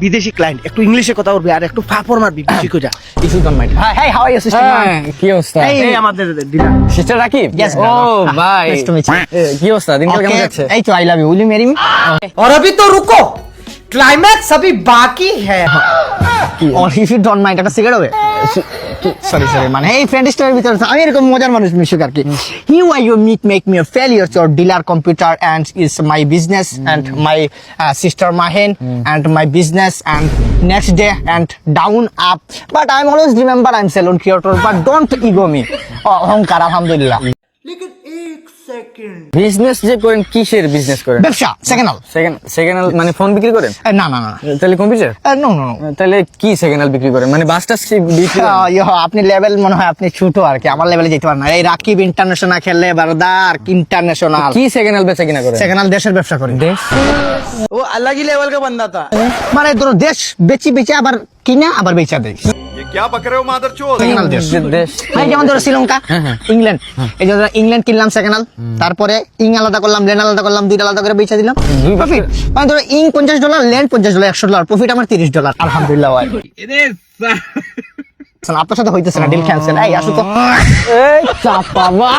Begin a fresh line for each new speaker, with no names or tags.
বিদেশি ক্লায়েন্ট, একটু ইংলিশে কথা বলবি আর একটু ফাপড় মারবি বেশি করে।
Issue don't mind.
Hey, how are you, sister?
কি অবস্থা?
এই আমাদের ডিলার।
সিস্টার রাকিব?
Yes,
ও
brother.
ভাই,
Nice to meet you.
কি অবস্থা? দিনকাল কেমন যাচ্ছে?
এই তো I love you, will you marry me?
और अभी तो रुको, क्लाइमैक्स अभी बाकी है।
Or if you don't mind, একটা সিগারেট হবে? সরি মানে এই ফ্রেন্ড স্টোরের ভিতরে আমি এরকম মজার মানুষ মিশুক আর কি। Here why you make me a failure to your dealer computer and is my business and my sister Mahen and my business and next day and down up, but I'm always remember I'm salon creator, but don't ego me. অহংকার আলহামদুলিল্লাহ।
Business যে করেন, কিসের business করেন?
ব্যবসা second
second মানে phone বিক্রি করেন?
না না না
তাহলে কম্পিউটার?
নো নো
তাহলে কি সেকেন্ড হ্যান্ড বিক্রি করেন? মানে বাসটা বিক্রি করেন?
আপনি লেভেল মনে হয় আপনি ছোট আর কি, আমার লেভেলে যেতে পারেন না। এই রাকিব ইন্টারন্যাশনাল খেললে বারদার ইন্টারন্যাশনাল
কি সেকেন্ড হ্যান্ড বেচা কিনা করেন?
সেকেন্ড হ্যান্ড দেশের ব্যবসা করি।
वो अलग ही लेवल का बंदा था।
মানে ধরো দেশ বেচি আবার কিনা আবার বেচা দেয়।
ये क्या बक रहे हो मादरचोद?
সেকেন্ড হ্যান্ড দেশ
দেশ
এই যেমন ধরো শ্রীলঙ্কা, ইংল্যান্ড, এই যে ধরো ইংল্যান্ড কিনলাম সেকেন্ড হ্যান্ড, তারপরে ইং আলাদা করলাম, ল্যান্ড আলাদা করলাম, দুইটা আলাদা করে বেচা দিলাম, প্রফিট। মানে ধরো ইং $50, ল্যান্ড $50, $100, প্রফিট আমার $30, আলহামদুলিল্লাহ ভাই। আপনার সাথে হইতেছে না, ডিল ক্যান্সেল। এই আসো তো, এই চাপা বাবা।